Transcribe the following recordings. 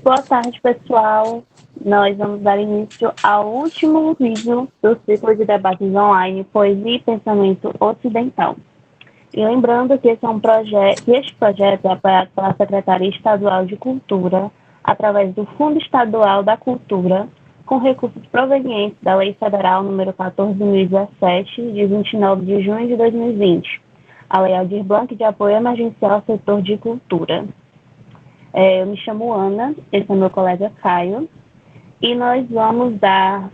Boa tarde, pessoal. Nós vamos dar início ao último vídeo do ciclo de debates online Poesia e Pensamento Ocidental. E lembrando que este projeto é apoiado pela Secretaria Estadual de Cultura, através do Fundo Estadual da Cultura, com recursos provenientes da Lei Federal nº 14.017, de 29 de junho de 2020, a Lei Aldir Blanc de Apoio Emergencial ao Setor de Cultura. Eu me chamo Ana, esse é meu colega Caio, e nós vamos dar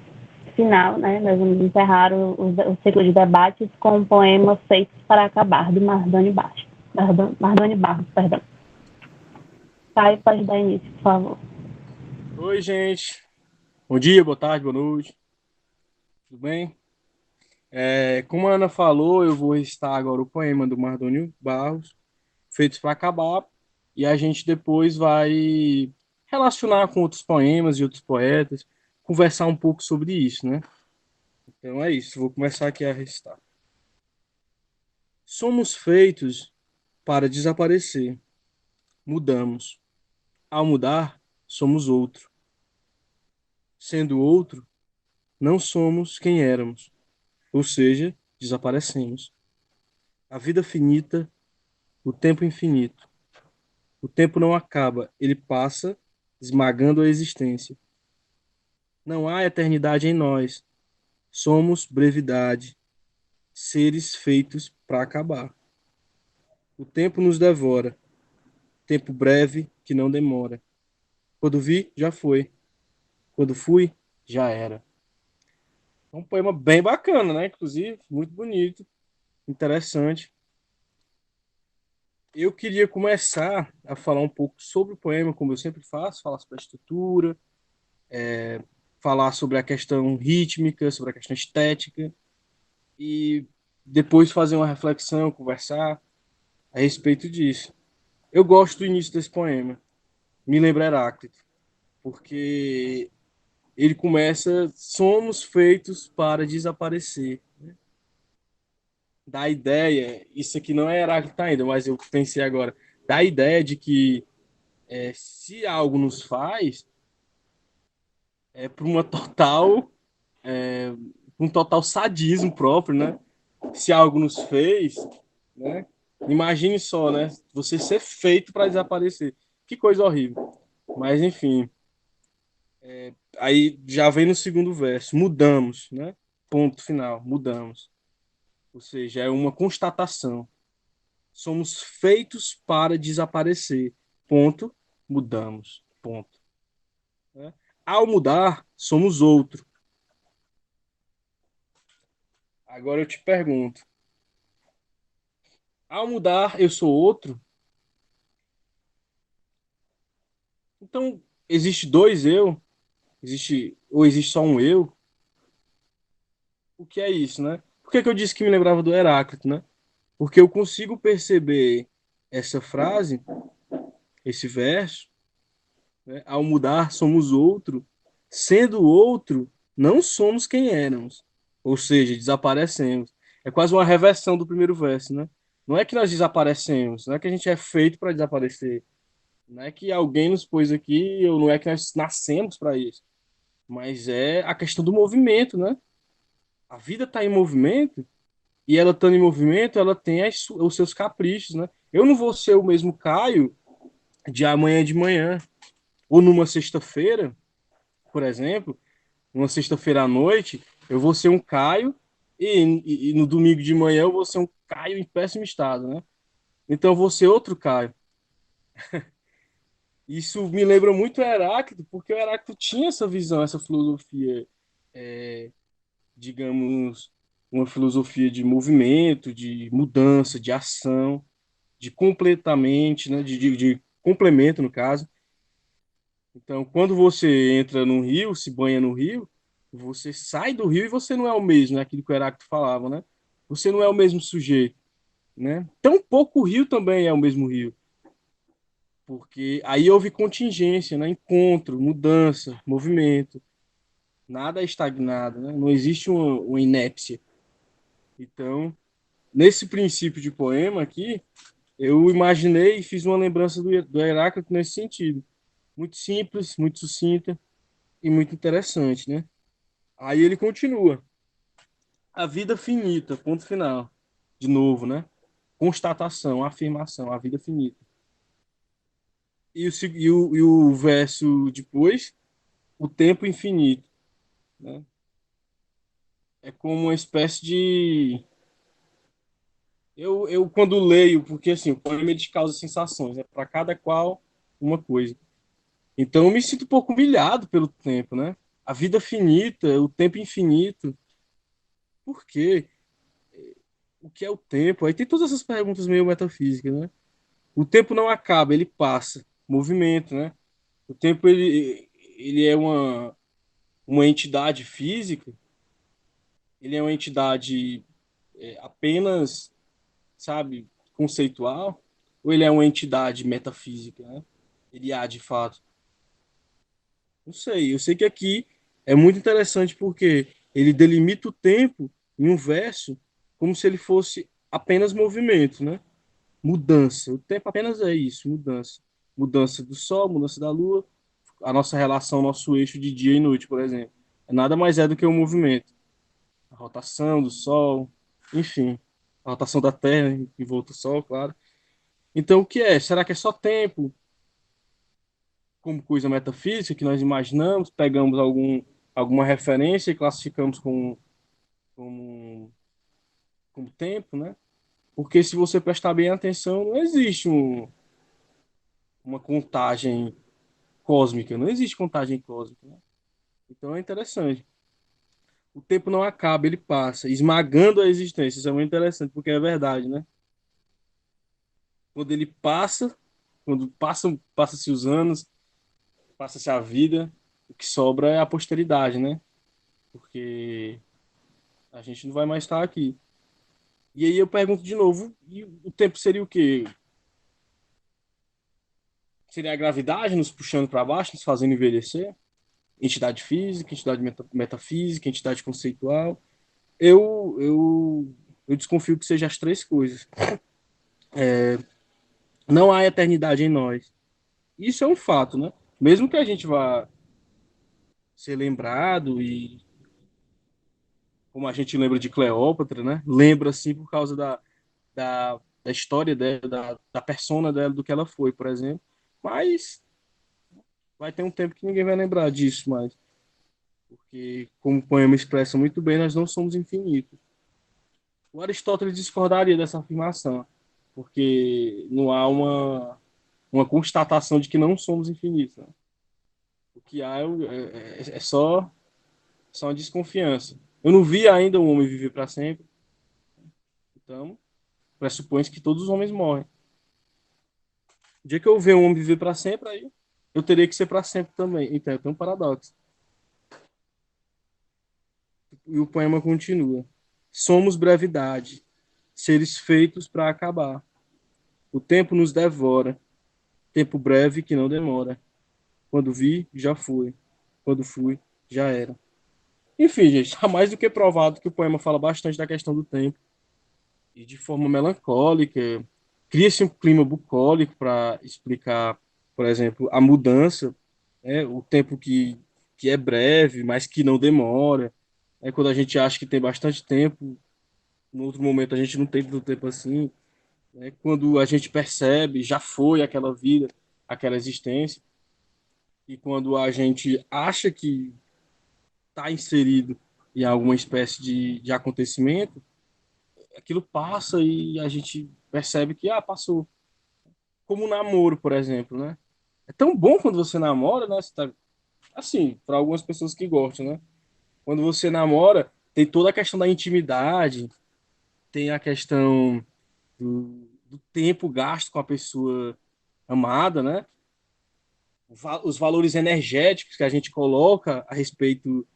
final, né? Nós vamos encerrar o ciclo de debates com o poema Feitos para Acabar, do Mardoni Barros. Caio, pode dar início, por favor. Oi, gente. Bom dia, boa tarde, boa noite. Tudo bem? Como a Ana falou, eu vou recitar agora o poema do Mardoni Barros, Feitos para Acabar, e a gente depois vai relacionar com outros poemas e outros poetas, conversar um pouco sobre isso, né? Então é isso, vou começar aqui a recitar. Somos feitos para desaparecer. Mudamos. Ao mudar, somos outro. Sendo outro, não somos quem éramos, ou seja, desaparecemos. A vida finita, o tempo infinito. O tempo não acaba, ele passa, esmagando a existência. Não há eternidade em nós. Somos brevidade, seres feitos para acabar. O tempo nos devora, tempo breve que não demora. Quando vi, já foi. Quando fui, já era. É um poema bem bacana, né? Inclusive, muito bonito, interessante. Eu queria começar a falar um pouco sobre o poema, como eu sempre faço, falar sobre a estrutura, falar sobre a questão rítmica, sobre a questão estética, e depois fazer uma reflexão, conversar a respeito disso. Eu gosto do início desse poema, me lembra Heráclito, porque ele começa: somos feitos para desaparecer. Dá a ideia, isso aqui não é Heráclito ainda, mas eu pensei agora, dá a ideia de que se algo nos faz, é por uma total, é, um total sadismo próprio, né? Se algo nos fez, né? Imagine só, né? Você ser feito para desaparecer. Que coisa horrível. Mas enfim, aí já vem no segundo verso, mudamos, né? Ponto final, mudamos. Ou seja, é uma constatação. Somos feitos para desaparecer. Ponto, mudamos. Ponto. Né? Ao mudar, somos outro. Agora eu te pergunto: ao mudar, eu sou outro? Então, existe dois eu? Ou existe só um eu? O que é isso, né? Por que eu disse que me lembrava do Heráclito, né? Porque eu consigo perceber essa frase, esse verso, né? Ao mudar, somos outro. Sendo outro, não somos quem éramos. Ou seja, desaparecemos. É quase uma reversão do primeiro verso, né? Não é que nós desaparecemos, não é que a gente é feito para desaparecer. Não é que alguém nos pôs aqui, ou não é que nós nascemos para isso. Mas é a questão do movimento, né? A vida está em movimento, e ela estando em movimento, ela tem os seus caprichos, né? Eu não vou ser o mesmo Caio de amanhã de manhã, ou numa sexta-feira, por exemplo, numa sexta-feira à noite, eu vou ser um Caio, e no domingo de manhã eu vou ser um Caio em péssimo estado, né? Então eu vou ser outro Caio. Isso me lembra muito o Heráclito, porque o Heráclito tinha essa visão, essa filosofia, digamos, uma filosofia de movimento, de mudança, de ação, de completamente, né, de complemento, no caso. Então, quando você entra no rio, se banha no rio, você sai do rio e você não é o mesmo, né? Aquilo que o Heráclito falava, né? Você não é o mesmo sujeito, né? Tão pouco o rio também é o mesmo rio, porque aí houve contingência, né? Encontro, mudança, movimento. Nada é estagnado, né? Não existe uma inépcia. Então, nesse princípio de poema aqui, eu imaginei e fiz uma lembrança do Heráclito nesse sentido. muito simples, muito sucinta e muito interessante, né? Aí ele continua. A vida finita, ponto final. De novo, né? Constatação, afirmação, a vida finita. E o verso depois, o tempo infinito, né? É como uma espécie de. Eu quando leio, porque assim, o poema ele causa sensações, né? Para cada qual, uma coisa. Então eu me sinto um pouco humilhado pelo tempo, né? A vida finita, o tempo infinito. Por quê? O que é o tempo? Aí tem todas essas perguntas meio metafísicas, né? O tempo não acaba, ele passa. Movimento, né? O tempo ele é uma entidade física, ele é uma entidade apenas, sabe, conceitual, ou ele é uma entidade metafísica, né? Ele há de fato. Não sei. Eu sei que aqui é muito interessante porque ele delimita o tempo em um verso como se ele fosse apenas movimento, né? Mudança. O tempo apenas é isso, mudança. Mudança do sol, mudança da lua, a nossa relação, nosso eixo de dia e noite, por exemplo. Nada mais é do que um movimento. A rotação do sol, enfim, a rotação da Terra em volta do sol, claro. Então, o que é? Será que é só tempo, como coisa metafísica que nós imaginamos, pegamos alguma referência e classificamos como tempo, né? Porque se você prestar bem atenção, não existe uma contagem cósmica, não existe contagem cósmica, né? Então é interessante. O tempo não acaba, ele passa, esmagando a existência. Isso é muito interessante, porque é verdade, né? Quando ele passa, quando passa-se os anos, passa-se a vida, o que sobra é a posteridade, né? Porque a gente não vai mais estar aqui. E aí eu pergunto de novo, e o tempo seria o quê? Seria a gravidade nos puxando para baixo, nos fazendo envelhecer? Entidade física, entidade metafísica, entidade conceitual? Eu desconfio que seja as três coisas. Não há eternidade em nós. Isso é um fato, né? Mesmo que a gente vá ser lembrado e como a gente lembra de Cleópatra, né? Lembra assim por causa da história dela, da persona dela, do que ela foi, por exemplo. Mas vai ter um tempo que ninguém vai lembrar disso mais. Porque, como o poema expressa muito bem, nós não somos infinitos. O Aristóteles discordaria dessa afirmação, porque não há uma constatação de que não somos infinitos. Né? O que há é só uma desconfiança. Eu não vi ainda um homem viver para sempre, então pressupõe que todos os homens morrem. O dia que eu ver um homem viver para sempre, aí eu teria que ser para sempre também. Então, tem um paradoxo. E o poema continua: somos brevidade, seres feitos para acabar. O tempo nos devora, tempo breve que não demora. Quando vi, já foi. Quando fui, já era. Enfim, gente, está mais do que provado que o poema fala bastante da questão do tempo e de forma melancólica. Cria-se um clima bucólico para explicar, por exemplo, a mudança, né? O tempo que é breve, mas que não demora. É quando a gente acha que tem bastante tempo, no outro momento a gente não tem tanto tempo assim. Né? Quando a gente percebe, já foi aquela vida, aquela existência. E quando a gente acha que está inserido em alguma espécie de acontecimento, aquilo passa e a gente percebe que passou. Como um namoro, por exemplo, né? É tão bom quando você namora, né? Você tá, assim, para algumas pessoas que gostam, né? Quando você namora, tem toda a questão da intimidade, tem a questão do tempo gasto com a pessoa amada, né? Os valores energéticos que a gente coloca a respeito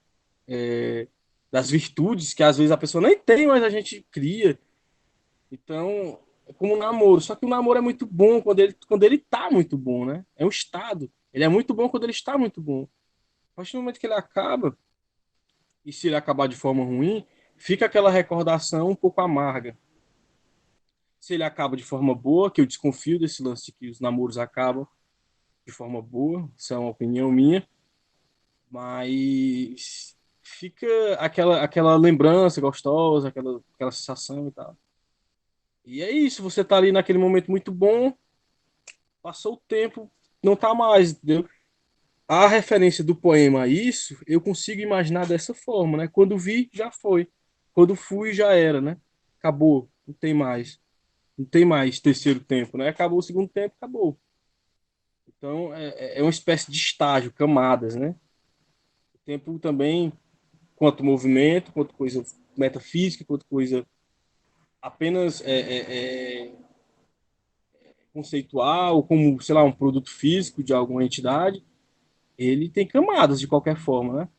das virtudes que às vezes a pessoa nem tem, mas a gente cria. Então, é como um namoro. Só que o namoro é muito bom quando ele tá muito bom, né? É um estado. Ele é muito bom quando ele está muito bom. A partir do momento que ele acaba, e se ele acabar de forma ruim, fica aquela recordação um pouco amarga. Se ele acaba de forma boa, que eu desconfio desse lance de que os namoros acabam, de forma boa, isso é uma opinião minha, mas fica aquela lembrança gostosa, aquela sensação e tal. E é isso, você tá ali naquele momento muito bom, passou o tempo, não tá mais, entendeu? A referência do poema a isso, eu consigo imaginar dessa forma, né? Quando vi, já foi. Quando fui, já era, né? Acabou, não tem mais. Não tem mais terceiro tempo, né? Acabou o segundo tempo, acabou. Então, é uma espécie de estágio, camadas, né? O tempo também, quanto movimento, quanto coisa metafísica, quanto coisa apenas conceitual, como, sei lá, um produto físico de alguma entidade, ele tem camadas de qualquer forma, né?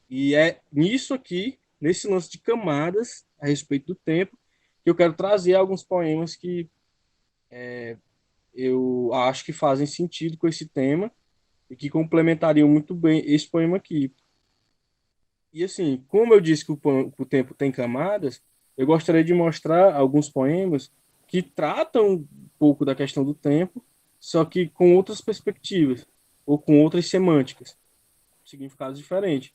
E é nisso aqui, nesse lance de camadas a respeito do tempo, que eu quero trazer alguns poemas que eu acho que fazem sentido com esse tema e que complementariam muito bem esse poema aqui. E assim, como eu disse que o tempo tem camadas, eu gostaria de mostrar alguns poemas que tratam um pouco da questão do tempo, só que com outras perspectivas ou com outras semânticas, significados diferentes.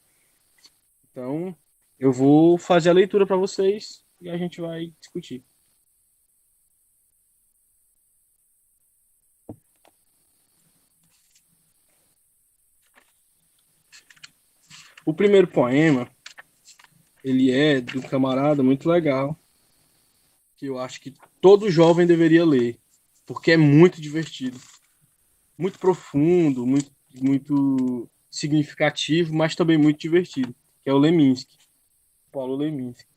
Então, eu vou fazer a leitura para vocês e a gente vai discutir. O primeiro poema, ele é de um camarada muito legal, que eu acho que todo jovem deveria ler, porque é muito divertido, muito profundo, muito significativo, mas também muito divertido, que é o Leminski, Paulo Leminski,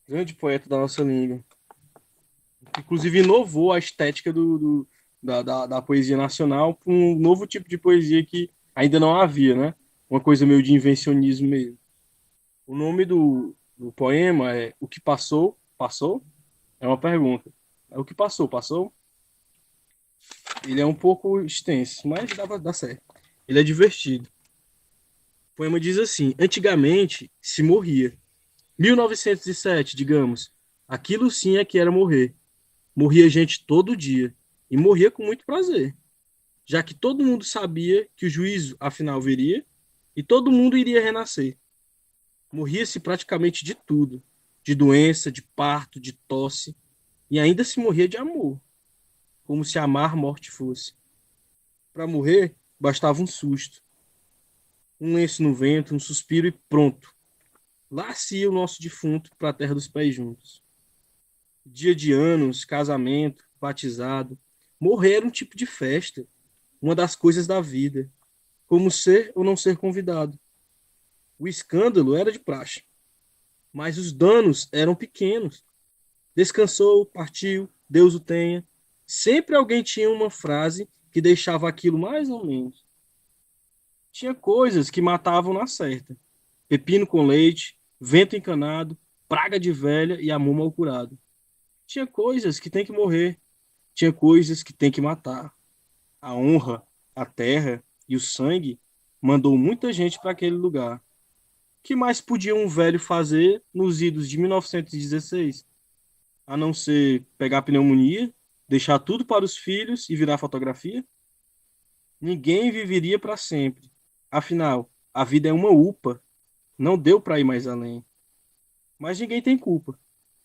grande poeta da nossa língua, que inclusive inovou a estética da poesia nacional para um novo tipo de poesia que ainda não havia, né? Uma coisa meio de invencionismo mesmo. O nome do poema é O que Passou, Passou? É uma pergunta. É o que passou, passou? Ele é um pouco extenso, mas dá pra dar certo. Ele é divertido. O poema diz assim: antigamente se morria. 1907, digamos. Aquilo sim é que era morrer. Morria gente todo dia. E morria com muito prazer. Já que todo mundo sabia que o juízo afinal viria e todo mundo iria renascer. Morria-se praticamente de tudo: de doença, de parto, de tosse. E ainda se morria de amor, como se amar morte fosse. Para morrer, bastava um susto, um lenço no vento, um suspiro e pronto. Lá se ia o nosso defunto para a terra dos pés juntos. Dia de anos, casamento, batizado. Morrer era um tipo de festa, uma das coisas da vida, como ser ou não ser convidado. O escândalo era de praxe, mas os danos eram pequenos. Descansou, partiu, Deus o tenha. Sempre alguém tinha uma frase que deixava aquilo mais ou menos. Tinha coisas que matavam na certa: pepino com leite, vento encanado, praga de velha e amor mal curado. Tinha coisas que tem que morrer, tinha coisas que tem que matar. A honra, a terra e o sangue mandou muita gente para aquele lugar. O que mais podia um velho fazer nos idos de 1916? A não ser pegar pneumonia, deixar tudo para os filhos e virar fotografia? Ninguém viveria para sempre. Afinal, a vida é uma UPA, não deu para ir mais além. Mas ninguém tem culpa.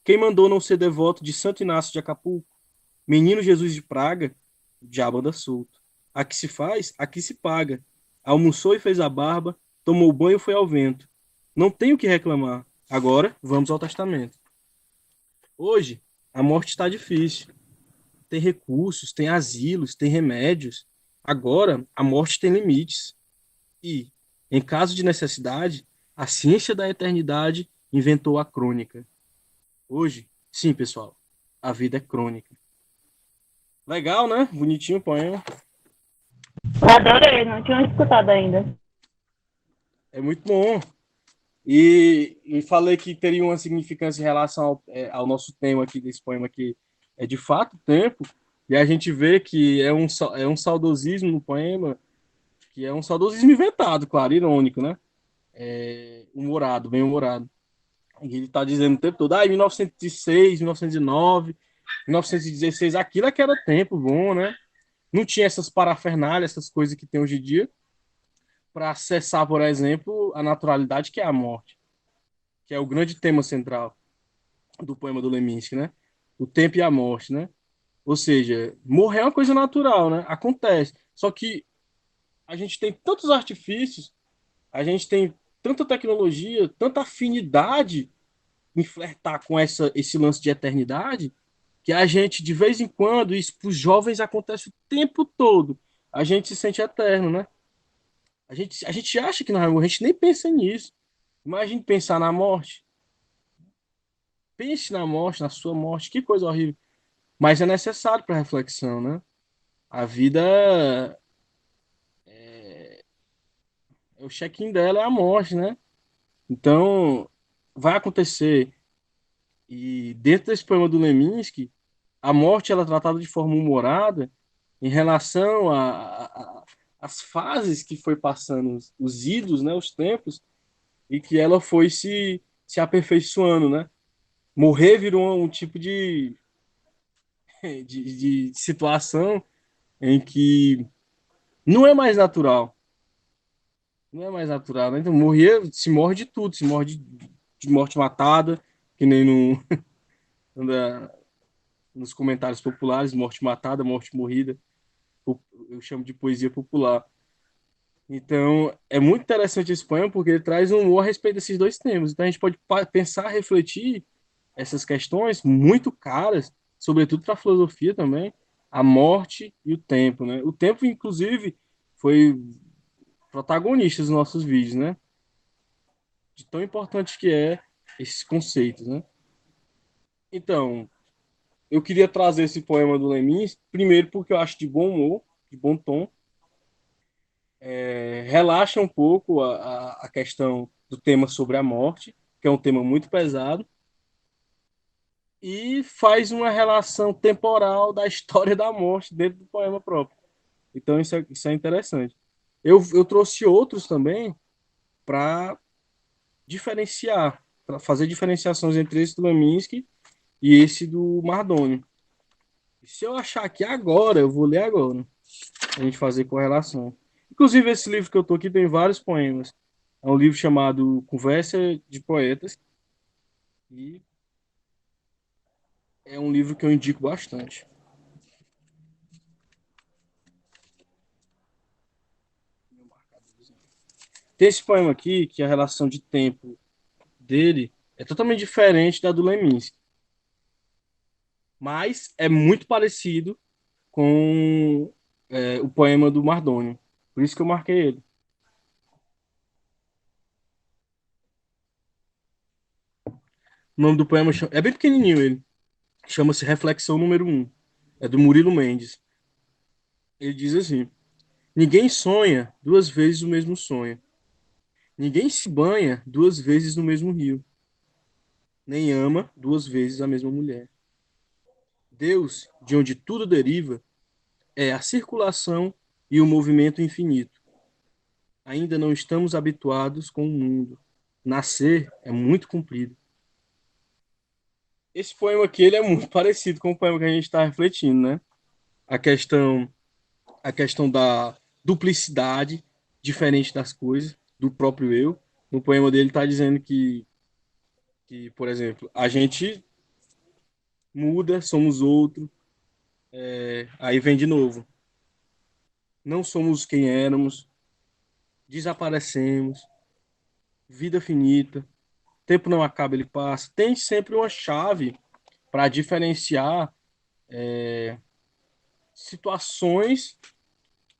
Quem mandou não ser devoto de Santo Inácio de Acapulco? Menino Jesus de Praga? O diabo anda solto. Aqui se faz, aqui se paga. Almoçou e fez a barba, tomou banho e foi ao vento. Não tenho o que reclamar. Agora, vamos ao testamento. Hoje, a morte está difícil. Tem recursos, tem asilos, tem remédios. Agora, a morte tem limites. E, em caso de necessidade, a ciência da eternidade inventou a crônica. Hoje, sim, pessoal, a vida é crônica. Legal, né? Bonitinho o poema. Adorei, não tinha escutado ainda. É muito bom. E falei que teria uma significância em relação ao nosso tema aqui desse poema, que é de fato o tempo. E a gente vê que é um saudosismo no poema, que é um saudosismo inventado, claro, irônico, né? Humorado, bem humorado. E ele está dizendo o tempo todo, em 1906, 1909, 1916, aquilo é que era tempo bom, né? não tinha essas parafernálias, essas coisas que tem hoje em dia, para acessar, por exemplo, a naturalidade que é a morte, que é o grande tema central do poema do Leminski, né? O tempo e a morte, né? Ou seja, morrer é uma coisa natural, né? Acontece. Só que a gente tem tantos artifícios, a gente tem tanta tecnologia, tanta afinidade em flertar com esse lance de eternidade, que a gente, de vez em quando, isso para os jovens acontece o tempo todo, a gente se sente eterno, né? A gente acha que não vai morrer, a gente nem pensa nisso. Imagine pensar na morte. Pense na morte, na sua morte, que coisa horrível. Mas é necessário para reflexão, né? A vida, o check-in dela é a morte, né? Então, vai acontecer. E dentro desse poema do Leminski, a morte ela é tratada de forma humorada em relação às fases que foi passando os idos, né, os tempos, e que ela foi se aperfeiçoando, né? Morrer virou um tipo de situação em que não é mais natural. Não é mais natural, né? Então, morrer, se morre de tudo, se morre de morte matada, que nem no, nos comentários populares, morte matada, morte morrida, eu chamo de poesia popular. Então, é muito interessante esse poema porque ele traz um humor a respeito desses dois temas. Então, a gente pode pensar, refletir essas questões muito caras, sobretudo para a filosofia também, a morte e o tempo, né? O tempo, inclusive, foi protagonista dos nossos vídeos, né? De tão importante que é esses conceitos, né? Então, eu queria trazer esse poema do Lemin, primeiro porque eu acho de bom humor, de bom tom, relaxa um pouco a questão do tema sobre a morte, que é um tema muito pesado, e faz uma relação temporal da história da morte dentro do poema próprio. Então isso é interessante. Eu trouxe outros também para diferenciar, para fazer diferenciações entre esse do Leminski e esse do Mardoni. Se eu achar aqui agora, eu vou ler agora. A gente fazer correlação. Inclusive, esse livro que eu tô aqui tem vários poemas. É um livro chamado Conversa de Poetas e é um livro que eu indico bastante. Tem esse poema aqui, que a relação de tempo dele é totalmente diferente da do Leminski, mas é muito parecido com o poema do Mardônio. Por isso que eu marquei ele. O nome do poema é bem pequenininho ele. Chama-se Reflexão número um. É do Murilo Mendes. Ele diz assim: ninguém sonha duas vezes o mesmo sonho. Ninguém se banha duas vezes no mesmo rio. Nem ama duas vezes a mesma mulher. Deus, de onde tudo deriva, é a circulação e o movimento infinito. Ainda não estamos habituados com o mundo. Nascer é muito comprido. Esse poema aqui ele é muito parecido com o poema que a gente está refletindo, né? A questão, a questão da duplicidade diferente das coisas, do próprio eu. No poema dele está dizendo que, por exemplo, a gente muda, somos outro, aí vem de novo. Não somos quem éramos, desaparecemos, vida finita, tempo não acaba, ele passa. Tem sempre uma chave para diferenciar situações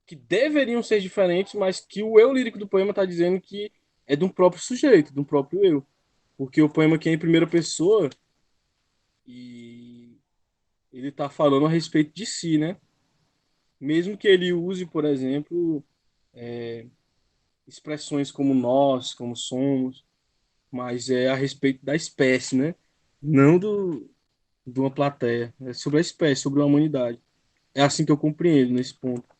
que deveriam ser diferentes, mas que o eu lírico do poema está dizendo que é de um próprio sujeito, de um próprio eu. Porque o poema aqui é em primeira pessoa e ele está falando a respeito de si, né? Mesmo que ele use, por exemplo, expressões como nós, como somos, mas é a respeito da espécie, né? Não de uma plateia. É sobre a espécie, sobre a humanidade. É assim que eu compreendo nesse ponto.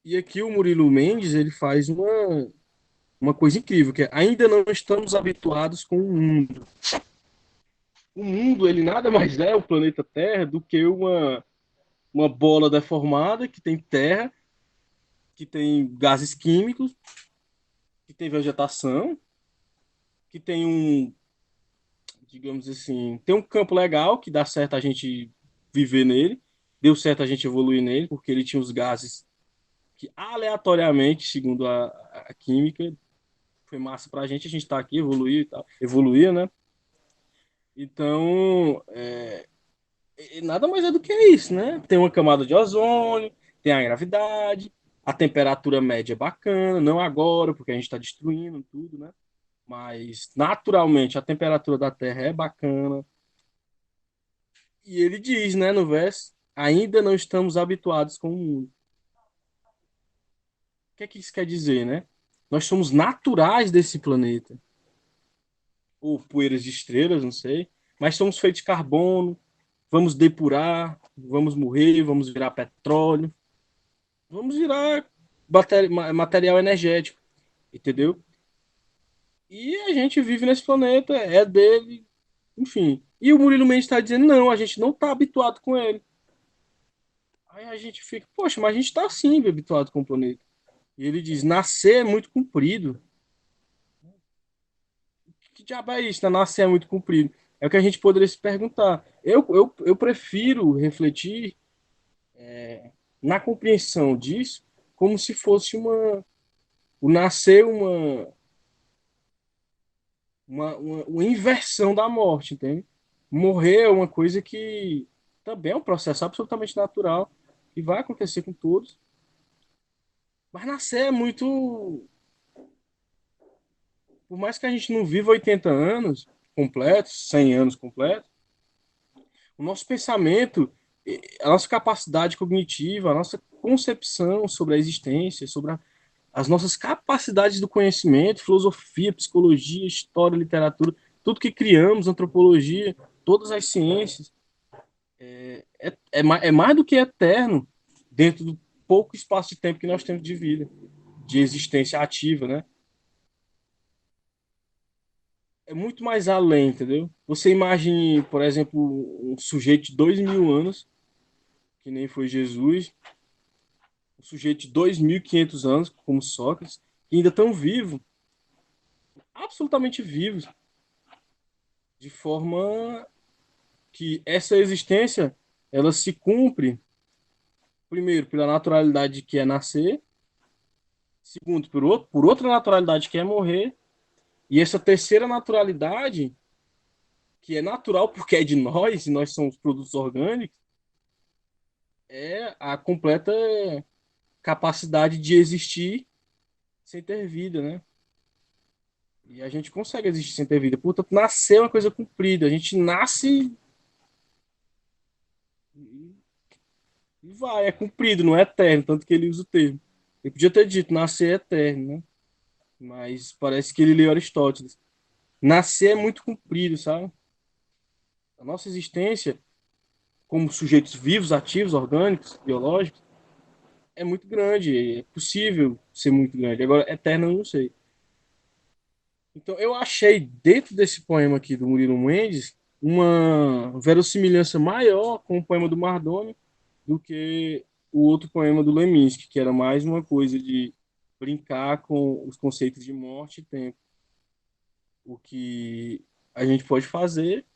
E aqui o Murilo Mendes, ele faz uma coisa incrível, que é, ainda não estamos habituados com o mundo. O mundo, ele nada mais é o planeta Terra do que uma bola deformada que tem terra, que tem gases químicos, que tem vegetação, que tem um, digamos assim, tem um campo legal que dá certo a gente viver nele, deu certo a gente evoluir nele, porque ele tinha os gases que aleatoriamente, segundo a química, foi massa pra gente, a gente tá aqui, evoluiu e tal, evoluía, né? Então, e nada mais é do que isso, né? Tem uma camada de ozônio, tem a gravidade, a temperatura média é bacana, não agora, porque a gente está destruindo tudo, né? Mas naturalmente a temperatura da Terra é bacana. E ele diz, né, no verso, ainda não estamos habituados com o mundo. O que é que isso quer dizer, né? Nós somos naturais desse planeta, ou poeiras de estrelas, não sei, mas somos feitos de carbono, vamos depurar, vamos morrer, vamos virar petróleo. Vamos virar material energético, entendeu? E a gente vive nesse planeta, é dele, enfim. E o Murilo Mendes está dizendo, não, a gente não está habituado com ele. Aí a gente fica, poxa, mas a gente está sim habituado com o planeta. E ele diz, nascer é muito comprido. Que diabo é isso, né? Nascer é muito comprido. É o que a gente poderia se perguntar. Eu prefiro refletir na compreensão disso como se fosse o nascer uma inversão da morte, entende? Morrer é uma coisa que também é um processo absolutamente natural e vai acontecer com todos. Mas nascer é muito. Por mais que a gente não viva 80 anos completos, 100 anos completos, o nosso pensamento, a nossa capacidade cognitiva, a nossa concepção sobre a existência, sobre as nossas capacidades do conhecimento, filosofia, psicologia, história, literatura, tudo que criamos, antropologia, todas as ciências, é mais do que eterno dentro do pouco espaço de tempo que nós temos de vida, de existência ativa, né? É muito mais além, entendeu? Você imagine, por exemplo, um sujeito de 2.000 anos, que nem foi Jesus, um sujeito de 2.500 anos, como Sócrates, que ainda estão vivos, absolutamente vivos, de forma que essa existência ela se cumpre, primeiro, pela naturalidade que é nascer, segundo, por outra naturalidade que é morrer, e essa terceira naturalidade, que é natural porque é de nós, e nós somos produtos orgânicos, é a completa capacidade de existir sem ter vida, né? E a gente consegue existir sem ter vida. Portanto, nascer é uma coisa cumprida. A gente nasce e vai, é cumprido, não é eterno, tanto que ele usa o termo. Ele podia ter dito nascer é eterno, né? Mas parece que ele leu Aristóteles. Nascer é muito comprido, sabe? A nossa existência, como sujeitos vivos, ativos, orgânicos, biológicos, é muito grande. É possível ser muito grande. Agora, eterno eu não sei. Então, eu achei, dentro desse poema aqui do Murilo Mendes, uma verossimilhança maior com o poema do Mardônio do que o outro poema do Leminski, que era mais uma coisa de brincar com os conceitos de morte e tempo. O que a gente pode fazer,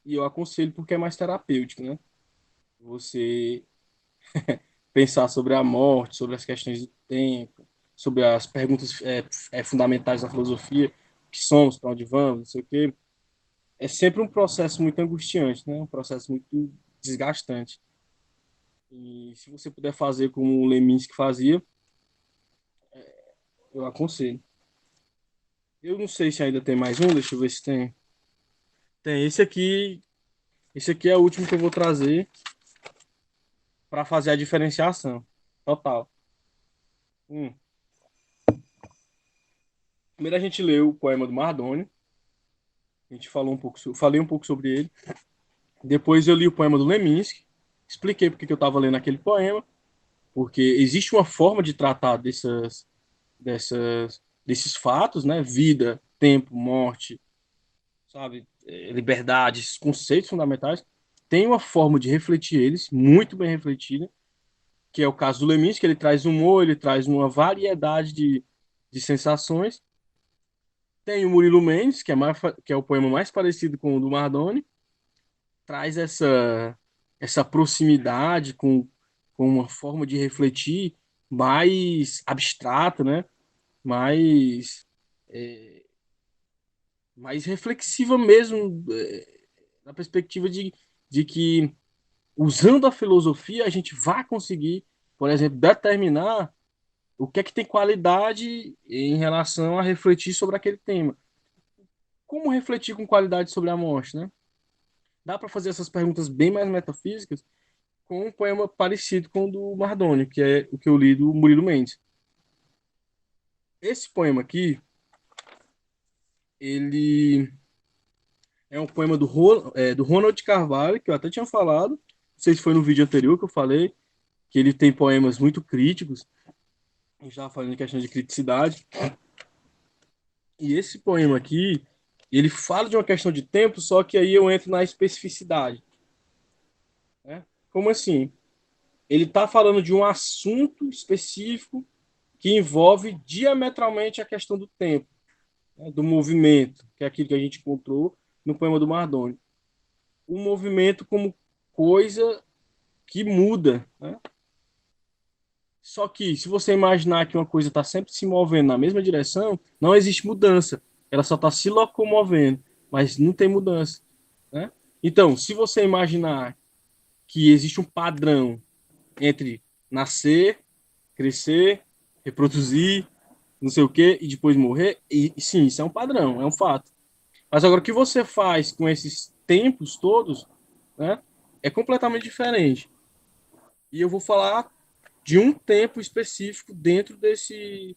e eu aconselho porque é mais terapêutico, né? Você pensar sobre a morte, sobre as questões do tempo, sobre as perguntas fundamentais da filosofia, o que somos, para onde vamos, não sei o quê. É sempre um processo muito angustiante, né? Um processo muito desgastante. E se você puder fazer como o Leminski fazia, eu aconselho. Eu não sei se ainda tem mais um, deixa eu ver se tem. Tem esse aqui é o último que eu vou trazer para fazer a diferenciação. Total. Hum. Primeiro a gente leu o poema do Mardônio, a gente falou um pouco, falei um pouco sobre ele. Depois eu li o poema do Leminski, expliquei porque que eu estava lendo aquele poema, porque existe uma forma de tratar desses fatos, né? Vida, tempo, morte, sabe? Liberdade, esses conceitos fundamentais, tem uma forma de refletir eles, muito bem refletida, que é o caso do Leminski, que ele traz humor, ele traz uma variedade de sensações. Tem o Murilo Mendes, que é o poema mais parecido com o do Mardoni, traz essa proximidade com uma forma de refletir mais abstrata, né? Mais, é, mais reflexiva mesmo, na perspectiva de que, usando a filosofia, a gente vai conseguir, por exemplo, determinar o que é que tem qualidade em relação a refletir sobre aquele tema. Como refletir com qualidade sobre a morte, né? Dá para fazer essas perguntas bem mais metafísicas com um poema parecido com o do Mardoni, que é o que eu li do Murilo Mendes. Esse poema aqui, ele é um poema do Ronald Carvalho, que eu até tinha falado, não sei se foi no vídeo anterior que eu falei, que ele tem poemas muito críticos, a gente estava falando em questão de criticidade, e esse poema aqui, ele fala de uma questão de tempo, só que aí eu entro na especificidade, né? Como assim? Ele está falando de um assunto específico que envolve diametralmente a questão do tempo, né, do movimento, que é aquilo que a gente encontrou no poema do Mardoni. O movimento como coisa que muda, né? Só que, se você imaginar que uma coisa está sempre se movendo na mesma direção, não existe mudança. Ela só está se locomovendo, mas não tem mudança, né? Então, se você imaginar que existe um padrão entre nascer, crescer, reproduzir, não sei o quê, e depois morrer, e sim, isso é um padrão, é um fato. Mas agora, o que você faz com esses tempos todos, né, é completamente diferente. E eu vou falar de um tempo específico dentro desse,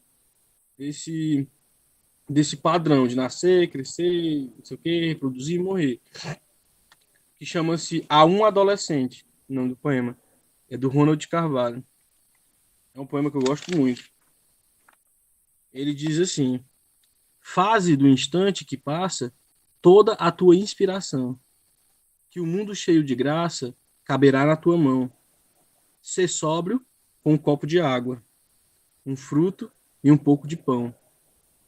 desse padrão de nascer, crescer, não sei o quê, reproduzir e morrer, que chama-se A Um Adolescente, o nome do poema. É do Ronald Carvalho. É um poema que eu gosto muito. Ele diz assim: faze do instante que passa toda a tua inspiração, que o mundo cheio de graça caberá na tua mão. Ser sóbrio com um copo de água, um fruto e um pouco de pão.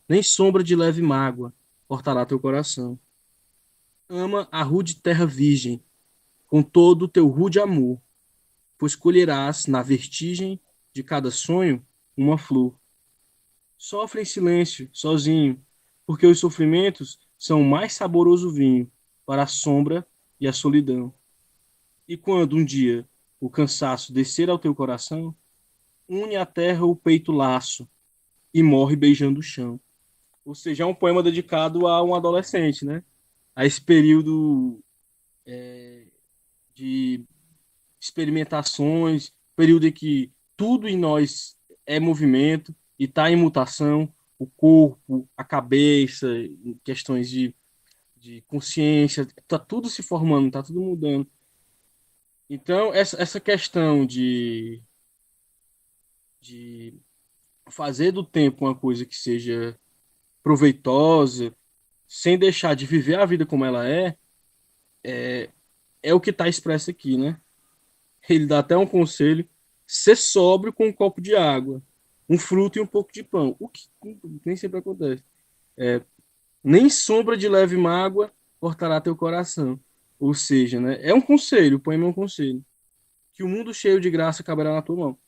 Nem sombra de leve mágoa cortará teu coração. Ama a rude terra virgem, com todo o teu rude amor, pois colherás na vertigem de cada sonho uma flor. Sofre em silêncio, sozinho, porque os sofrimentos são o mais saboroso vinho para a sombra e a solidão. E quando um dia o cansaço descer ao teu coração, une à terra o peito laço e morre beijando o chão. Ou seja, é um poema dedicado a um adolescente, né? A esse período de experimentações, período em que tudo em nós é movimento e está em mutação, o corpo, a cabeça, em questões de consciência, está tudo se formando, está tudo mudando. Então, essa questão de fazer do tempo uma coisa que seja proveitosa, sem deixar de viver a vida como ela é o que está expresso aqui, né? Ele dá até um conselho: ser sóbrio com um copo de água, um fruto e um pouco de pão. O que nem sempre acontece. Nem sombra de leve mágoa cortará teu coração. Ou seja, né? É um conselho, o poema é um conselho. Que o mundo cheio de graça caberá na tua mão.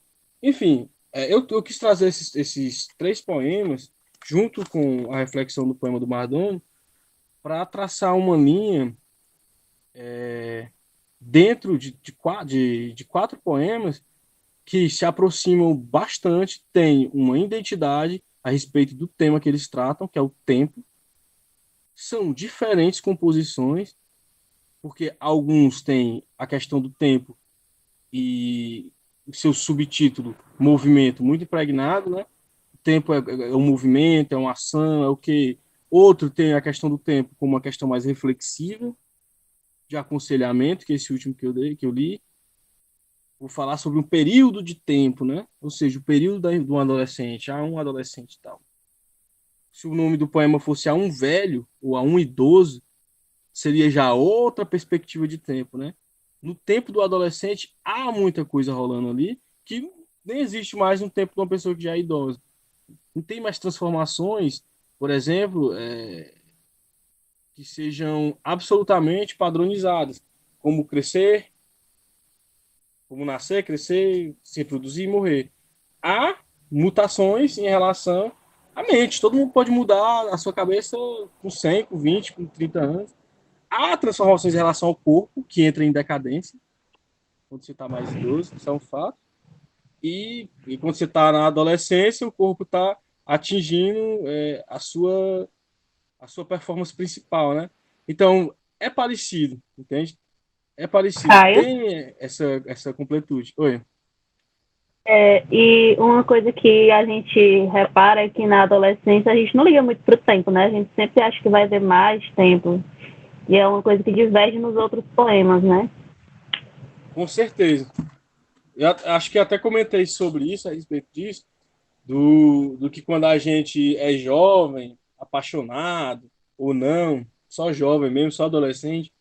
Enfim, eu quis trazer esses três poemas, junto com a reflexão do poema do Mardoni, para traçar uma linha dentro de quatro poemas que se aproximam bastante, têm uma identidade a respeito do tema que eles tratam, que é o tempo. São diferentes composições, porque alguns têm a questão do tempo e o seu subtítulo, movimento, muito impregnado, né? O tempo é um movimento, é uma ação, é o que. Outro tem a questão do tempo como uma questão mais reflexiva, de aconselhamento, que é esse último que eu li. Vou falar sobre um período de tempo, né? Ou seja, o período do adolescente, a um adolescente e tal. Se o nome do poema fosse A Um Velho ou A Um Idoso, seria já outra perspectiva de tempo, né? No tempo do adolescente, há muita coisa rolando ali que nem existe mais no tempo de uma pessoa que já é idosa. Não tem mais transformações, por exemplo, que sejam absolutamente padronizadas, como crescer, como nascer, crescer, se reproduzir e morrer. Há mutações em relação à mente. Todo mundo pode mudar a sua cabeça com 100, com 20, com 30 anos. Há transformações em relação ao corpo, que entra em decadência, quando você está mais idoso, isso é um fato. E quando você está na adolescência, o corpo está atingindo a sua performance principal, né? Então, é parecido, entende? É parecido, Caio. tem essa completude. Oi. E uma coisa que a gente repara é que na adolescência a gente não liga muito pro tempo, né? A gente sempre acha que vai ter mais tempo. E é uma coisa que diverge nos outros poemas, né? Com certeza. Eu acho que até comentei sobre isso, a respeito disso, do que quando a gente é jovem, apaixonado ou não, só jovem mesmo, só adolescente,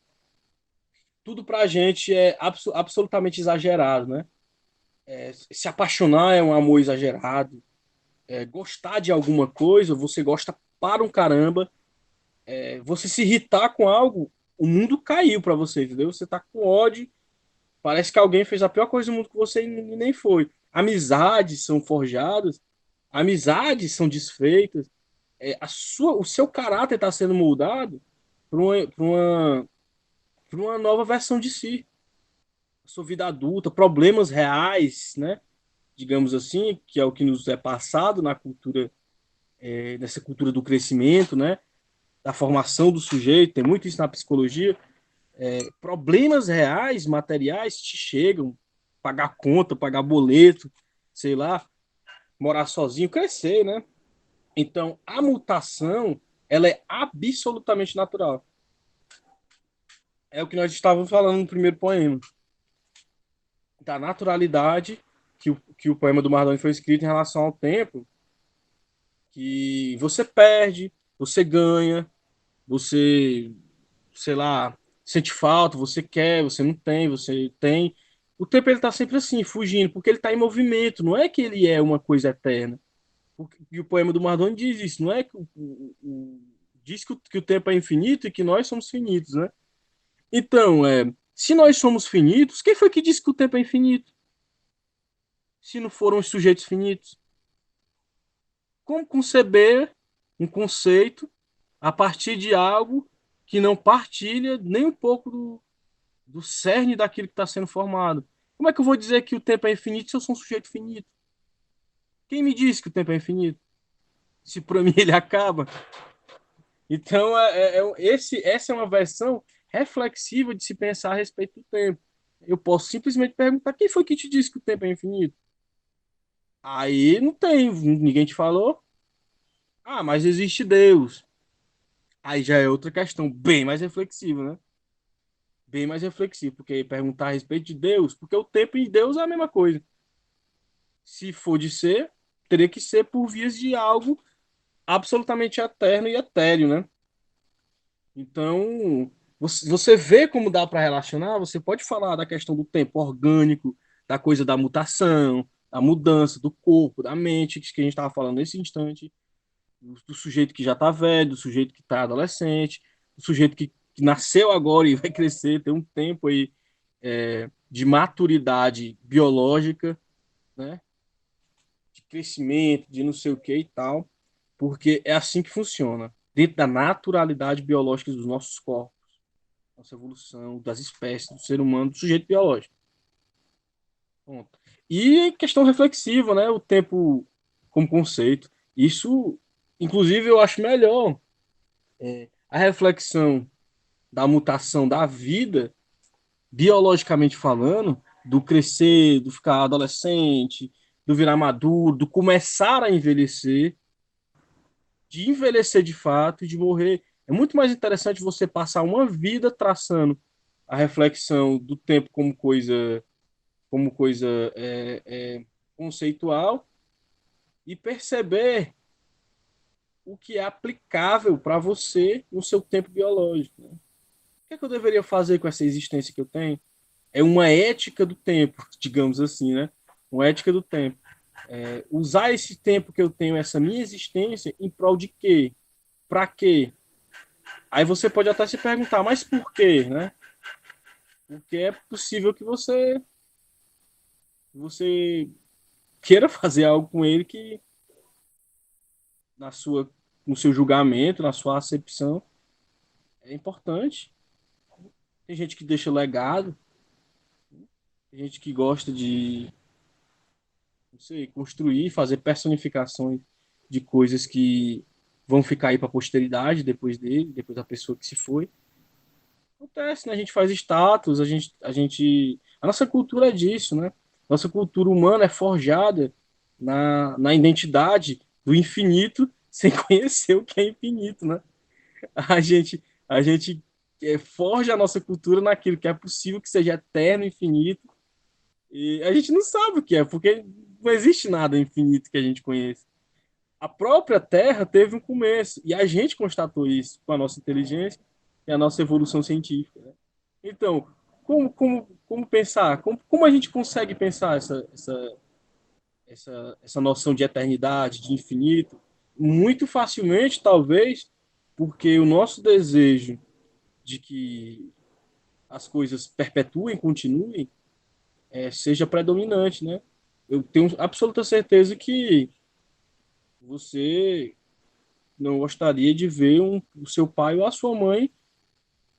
tudo pra gente é absolutamente exagerado, né? Se apaixonar é um amor exagerado. Gostar de alguma coisa, você gosta para um caramba. Você se irritar com algo, o mundo caiu pra você, entendeu? Você tá com ódio. Parece que alguém fez a pior coisa do mundo com você e nem foi. Amizades são forjadas, amizades são desfeitas, o seu caráter está sendo moldado para uma nova versão de si. A sua vida adulta, problemas reais, né? Digamos assim, que é o que nos é passado na cultura, nessa cultura do crescimento, né? Da formação do sujeito, tem muito isso na psicologia. Problemas reais, materiais, te chegam, pagar conta, pagar boleto, sei lá, morar sozinho, crescer, né? Então, a mutação, ela é absolutamente natural. É o que nós estávamos falando no primeiro poema, da naturalidade que o poema do Mardoni foi escrito em relação ao tempo, que você perde, você ganha, você, sei lá, sente falta, você quer, você não tem, você tem. O tempo ele tá sempre assim, fugindo, porque ele tá em movimento, não é que ele é uma coisa eterna. E o poema do Mardoni diz isso, não é que diz que o tempo é infinito e que nós somos finitos, né? Então, se nós somos finitos, quem foi que disse que o tempo é infinito? Se não foram os sujeitos finitos? Como conceber um conceito a partir de algo que não partilha nem um pouco do cerne daquilo que está sendo formado? Como é que eu vou dizer que o tempo é infinito se eu sou um sujeito finito? Quem me disse que o tempo é infinito? Se para mim ele acaba. Então, essa é uma versão reflexiva de se pensar a respeito do tempo. Eu posso simplesmente perguntar: quem foi que te disse que o tempo é infinito? Aí não tem, ninguém te falou. Ah, mas existe Deus. Aí já é outra questão, bem mais reflexiva, né? Bem mais reflexiva, porque perguntar a respeito de Deus, porque o tempo e Deus é a mesma coisa. Se for de ser, teria que ser por vias de algo absolutamente eterno e etéreo, né? Então, você vê como dá para relacionar, você pode falar da questão do tempo orgânico, da coisa da mutação, da mudança do corpo, da mente, que a gente estava falando nesse instante, do sujeito que já está velho, do sujeito que está adolescente, do sujeito que nasceu agora e vai crescer, tem um tempo aí de maturidade biológica, né? De crescimento, de não sei o que e tal, porque é assim que funciona, dentro da naturalidade biológica dos nossos corpos, nossa evolução, das espécies, do ser humano, do sujeito biológico. Ponto. E questão reflexiva, né? O tempo como conceito. Isso, inclusive, eu acho melhor a reflexão da mutação da vida, biologicamente falando, do crescer, do ficar adolescente, do virar maduro, do começar a envelhecer, de envelhecer de fato e de morrer. É muito mais interessante você passar uma vida traçando a reflexão do tempo como coisa conceitual e perceber o que é aplicável para você no seu tempo biológico. Né? O que é que eu deveria fazer com essa existência que eu tenho? é uma ética do tempo, digamos assim, né? Uma ética do tempo. Usar esse tempo que eu tenho, essa minha existência, em prol de quê? Para quê? Aí você pode até se perguntar, mas por quê, né? Porque é possível que você queira fazer algo com ele que na sua no seu julgamento, na sua acepção, é importante. Tem gente que deixa legado, tem gente que gosta de, não sei, construir, fazer personificações de coisas que vão ficar aí para a posteridade depois dele, depois da pessoa que se foi. Acontece, né? A gente faz status, a nossa cultura é disso, né? Nossa cultura humana é forjada na identidade do infinito sem conhecer o que é infinito, né? A gente forja a nossa cultura naquilo que é possível que seja eterno, infinito, e a gente não sabe o que é, porque não existe nada infinito que a gente conheça. A própria Terra teve um começo, e a gente constatou isso com a nossa inteligência e a nossa evolução científica, né? Então, como pensar? Como a gente consegue pensar essa noção de eternidade, de infinito? Muito facilmente, talvez, porque o nosso desejo de que as coisas perpetuem, continuem, seja predominante, né? Eu tenho absoluta certeza que você não gostaria de ver o seu pai ou a sua mãe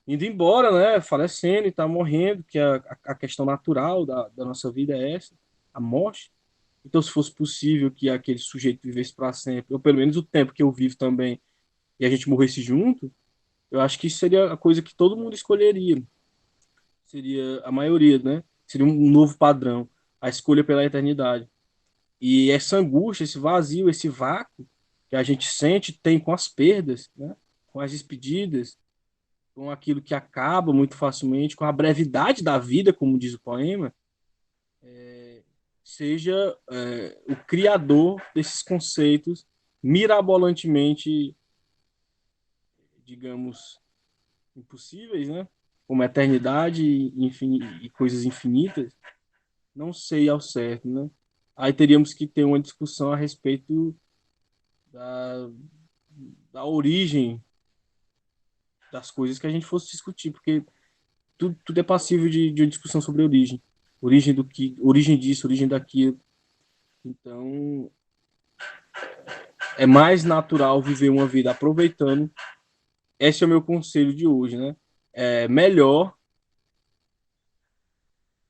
indo embora, né? Falecendo e tá morrendo, que a questão natural da nossa vida é essa, a morte. Então, se fosse possível que aquele sujeito vivesse para sempre, ou pelo menos o tempo que eu vivo também, e a gente morresse junto, eu acho que isso seria a coisa que todo mundo escolheria. Seria a maioria, né? Seria um novo padrão, a escolha pela eternidade. E essa angústia, esse vazio, esse vácuo que a gente sente, tem com as perdas, né? Com as despedidas, com aquilo que acaba muito facilmente, com a brevidade da vida, como diz o poema, seja o criador desses conceitos mirabolantemente, digamos, impossíveis, né? Como eternidade e coisas infinitas, não sei ao certo, né? Aí teríamos que ter uma discussão a respeito da, da origem das coisas que a gente fosse discutir, porque tudo é passível de uma discussão sobre origem. Origem do que, origem disso, origem daquilo. Então, é mais natural viver uma vida aproveitando. Esse é o meu conselho de hoje, né? É melhor,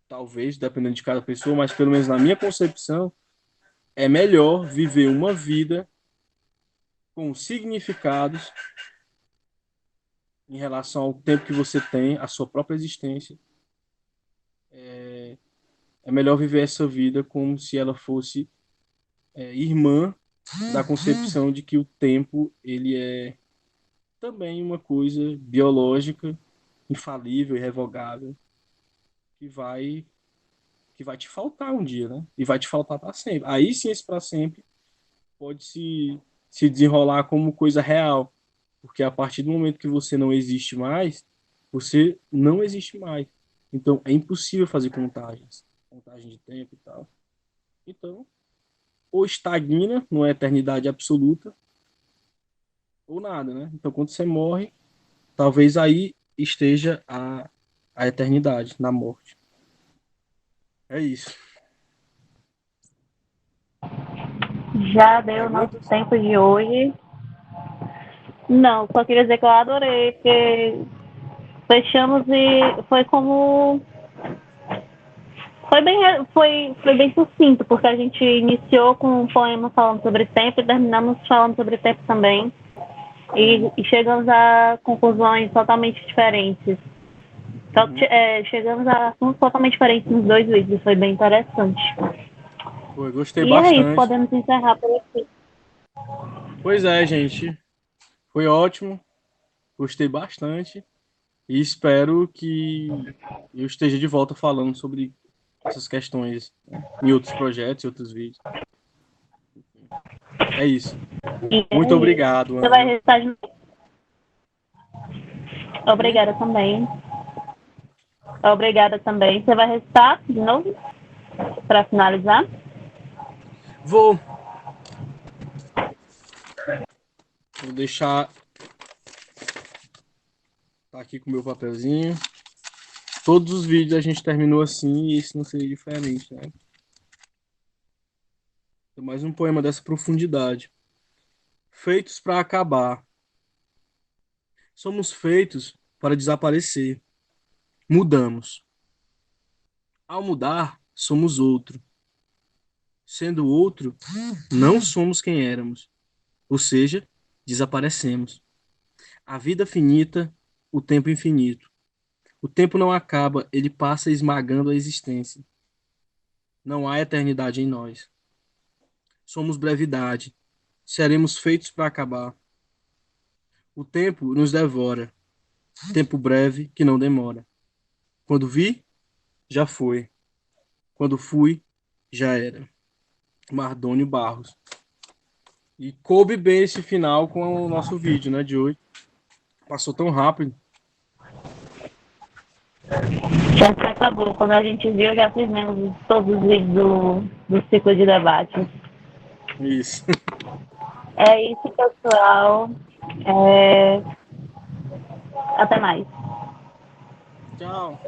talvez, dependendo de cada pessoa, mas pelo menos na minha concepção, é melhor viver uma vida com significados em relação ao tempo que você tem, a sua própria existência. É melhor viver essa vida como se ela fosse irmã da concepção de que o tempo ele é também uma coisa biológica, infalível, irrevogável, que vai que vai te faltar um dia, né? E vai te faltar para sempre. Aí sim, esse para sempre pode se desenrolar como coisa real, porque a partir do momento que você não existe mais, você não existe mais. Então é impossível fazer contagens, contagem de tempo e tal. Então, ou estagna numa eternidade absoluta, ou nada, né? Então, quando você morre, talvez aí esteja a eternidade na morte. É isso. Já deu o nosso Perguntas? tempo de hoje. Não, só queria dizer que eu adorei, porque fechamos e foi como. Foi bem sucinto, porque a gente iniciou com um poema falando sobre tempo e terminamos falando sobre tempo também. E chegamos a conclusões totalmente diferentes. Uhum. Chegamos a assuntos totalmente diferentes nos dois vídeos, foi bem interessante. Pô, eu gostei E é isso, bastante. podemos encerrar por aqui. Pois é, gente. Foi ótimo. Gostei bastante. E espero que eu esteja de volta falando sobre essas questões, né, em outros projetos, em outros vídeos. É isso. E Muito é isso. obrigado, Você vai Ana. restar de... Hum? Obrigada também. Obrigada também. Você vai recitar de novo para finalizar? Vou deixar tá aqui com o meu papelzinho. Todos os vídeos a gente terminou assim e esse não seria diferente, né? É mais um poema dessa profundidade. Feitos para acabar. Somos feitos para desaparecer. Mudamos. Ao mudar, somos outro. Sendo outro, não somos quem éramos. Ou seja, desaparecemos. A vida finita, o tempo infinito. O tempo não acaba, ele passa esmagando a existência. Não há eternidade em nós. Somos brevidade. Seremos feitos para acabar. O tempo nos devora. Tempo breve que não demora. Quando vi, já foi. Quando fui, já era. Mardônio Barros. E coube bem esse final com o nosso vídeo, né, de hoje. Passou tão rápido. Já acabou. Quando a gente viu, já fizemos todos os vídeos do ciclo de debate. Isso. É isso, pessoal. Até mais. Tchau.